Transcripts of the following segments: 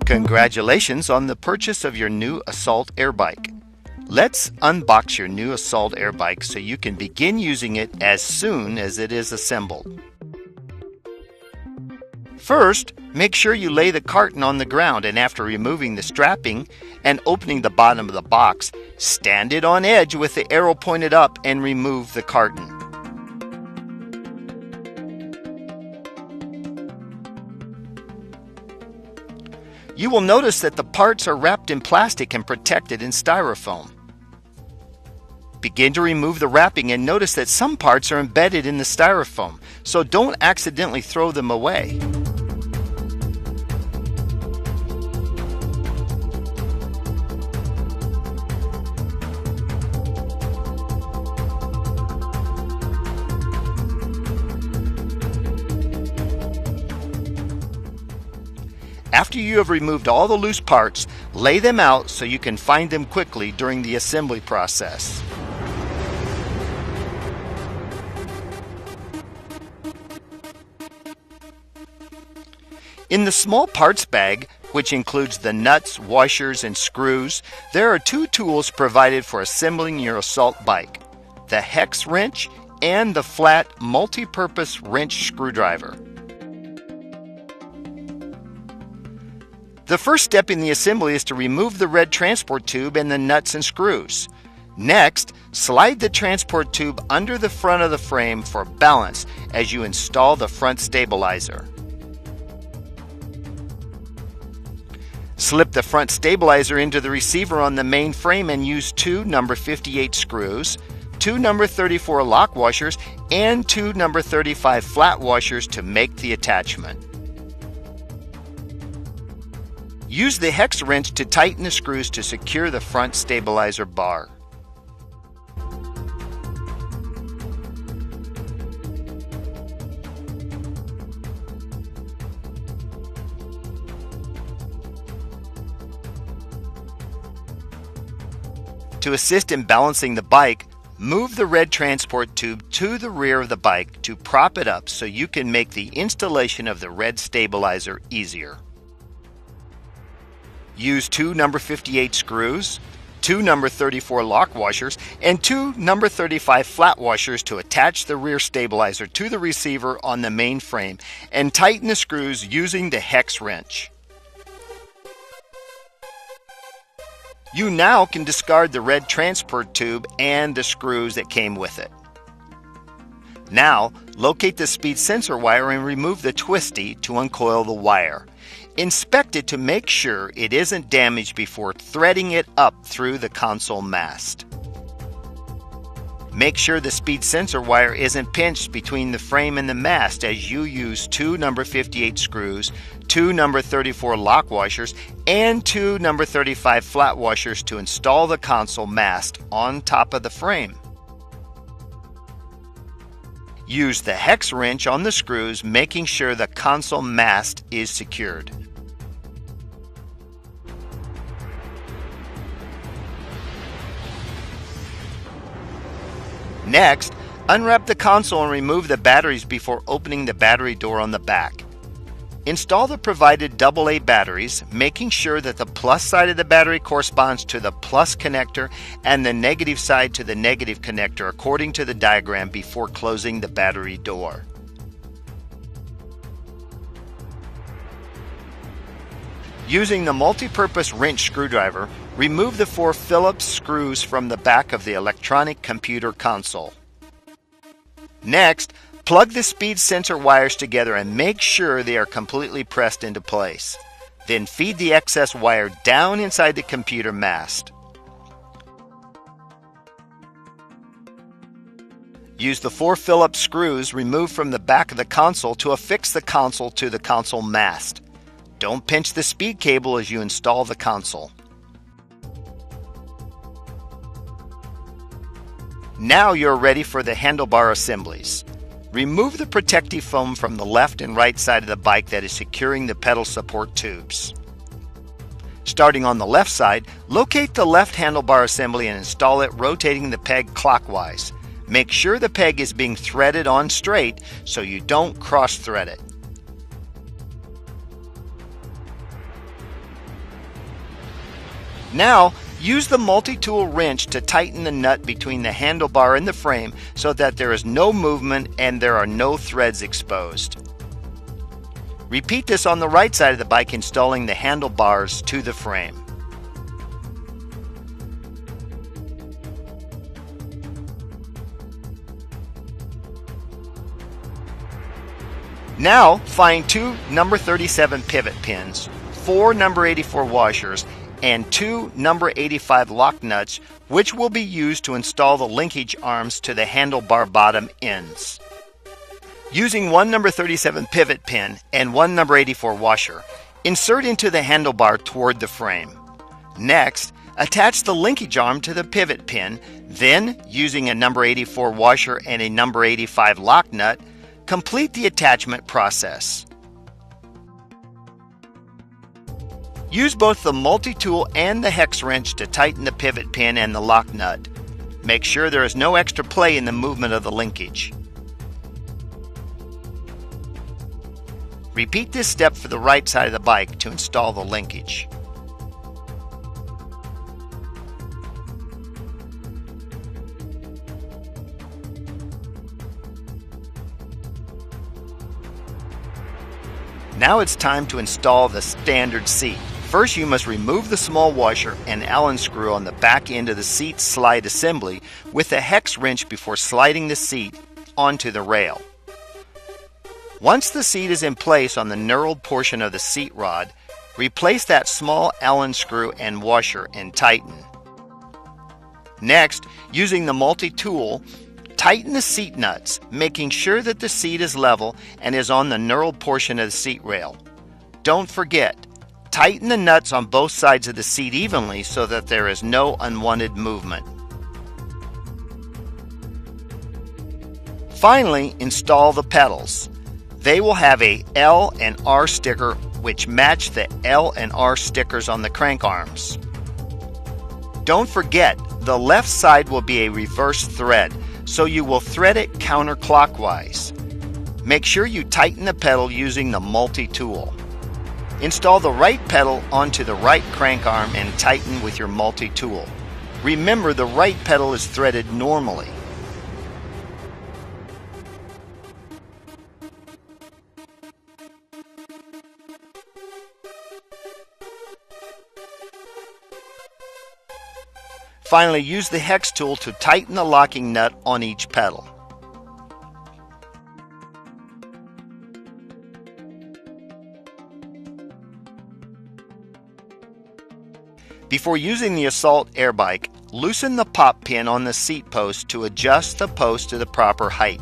Congratulations on the purchase of your new Assault Air Bike. Let's unbox your new Assault Air Bike so you can begin using it as soon as it is assembled. First, make sure you lay the carton on the ground, and after removing the strapping and opening the bottom of the box, stand it on edge with the arrow pointed up and remove the carton. You will notice that the parts are wrapped in plastic and protected in styrofoam. Begin to remove the wrapping and notice that some parts are embedded in the styrofoam, so don't accidentally throw them away. After you have removed all the loose parts, lay them out so you can find them quickly during the assembly process. In the small parts bag, which includes the nuts, washers, and screws, there are two tools provided for assembling your Assault bike: the hex wrench and the flat multi-purpose wrench screwdriver. The first step in the assembly is to remove the red transport tube and the nuts and screws. Next, slide the transport tube under the front of the frame for balance as you install the front stabilizer. Slip the front stabilizer into the receiver on the main frame and use two number 58 screws, two number 34 lock washers, and two number 35 flat washers to make the attachment. Use the hex wrench to tighten the screws to secure the front stabilizer bar. To assist in balancing the bike, move the red transport tube to the rear of the bike to prop it up so you can make the installation of the red stabilizer easier. Use two number 58 screws, two number 34 lock washers, and two number 35 flat washers to attach the rear stabilizer to the receiver on the main frame and tighten the screws using the hex wrench. You now can discard the red transport tube and the screws that came with it. Now, locate the speed sensor wire and remove the twisty to uncoil the wire. Inspect it to make sure it isn't damaged before threading it up through the console mast. Make sure the speed sensor wire isn't pinched between the frame and the mast as you use two number 58 screws, two number 34 lock washers, and two number 35 flat washers to install the console mast on top of the frame. Use the hex wrench on the screws, making sure the console mast is secured. Next, unwrap the console and remove the batteries before opening the battery door on the back. Install the provided AA batteries, making sure that the plus side of the battery corresponds to the plus connector and the negative side to the negative connector according to the diagram before closing the battery door. Using the multi-purpose wrench screwdriver, remove the four Phillips screws from the back of the electronic computer console. Next, plug the speed sensor wires together and make sure they are completely pressed into place. Then feed the excess wire down inside the computer mast. Use the four Phillips screws removed from the back of the console to affix the console to the console mast. Don't pinch the speed cable as you install the console. Now you're ready for the handlebar assemblies. Remove the protective foam from the left and right side of the bike that is securing the pedal support tubes. Starting on the left side, locate the left handlebar assembly and install it, rotating the peg clockwise. Make sure the peg is being threaded on straight so you don't cross-thread it. Now, use the multi-tool wrench to tighten the nut between the handlebar and the frame so that there is no movement and there are no threads exposed. Repeat this on the right side of the bike, installing the handlebars to the frame. Now, find two number 37 pivot pins, 4 number 84 washers, and 2 number 85 lock nuts, which will be used to install the linkage arms to the handlebar bottom ends. Using one number 37 pivot pin and one number 84 washer, insert into the handlebar toward the frame. Next, attach the linkage arm to the pivot pin, then, using a number 84 washer and a number 85 lock nut, complete the attachment process. Use both the multi-tool and the hex wrench to tighten the pivot pin and the lock nut. Make sure there is no extra play in the movement of the linkage. Repeat this step for the right side of the bike to install the linkage. Now it's time to install the standard seat. First, you must remove the small washer and Allen screw on the back end of the seat slide assembly with a hex wrench before sliding the seat onto the rail. Once the seat is in place on the knurled portion of the seat rod, replace that small Allen screw and washer and tighten. Next, using the multi-tool, tighten the seat nuts, making sure that the seat is level and is on the knurled portion of the seat rail. Don't forget, tighten the nuts on both sides of the seat evenly so that there is no unwanted movement. Finally, install the pedals. They will have a L and R sticker which match the L and R stickers on the crank arms. Don't forget, the left side will be a reverse thread, so you will thread it counterclockwise. Make sure you tighten the pedal using the multi-tool. Install the right pedal onto the right crank arm and tighten with your multi-tool. Remember, the right pedal is threaded normally. Finally, use the hex tool to tighten the locking nut on each pedal. Before using the Assault Air Bike, loosen the pop pin on the seat post to adjust the post to the proper height.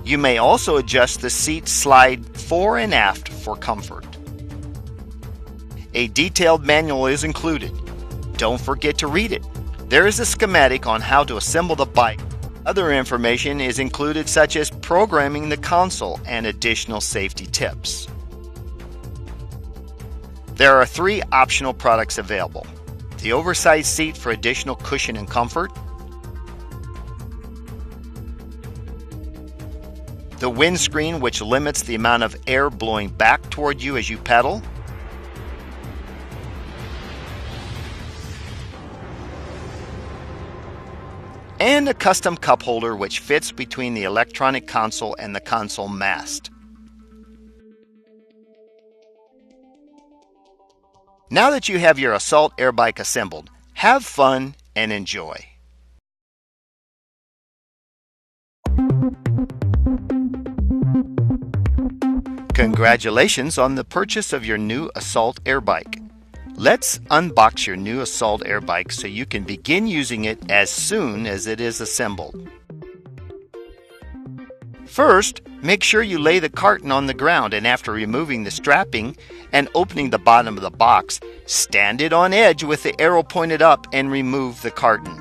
You may also adjust the seat slide fore and aft for comfort. A detailed manual is included. Don't forget to read it. There is a schematic on how to assemble the bike. Other information is included, such as programming the console and additional safety tips. There are 3 optional products available: the oversized seat for additional cushion and comfort, the windscreen which limits the amount of air blowing back toward you as you pedal, and a custom cup holder which fits between the electronic console and the console mast. Now that you have your Assault Air Bike assembled, have fun and enjoy. Congratulations on the purchase of your new Assault Air Bike. Let's unbox your new Assault Air Bike so you can begin using it as soon as it is assembled. First, make sure you lay the carton on the ground, and after removing the strapping and opening the bottom of the box, stand it on edge with the arrow pointed up and remove the carton.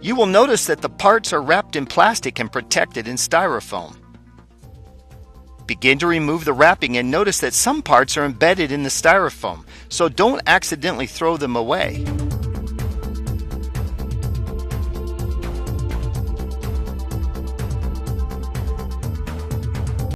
You will notice that the parts are wrapped in plastic and protected in styrofoam. Begin to remove the wrapping and notice that some parts are embedded in the styrofoam, so don't accidentally throw them away.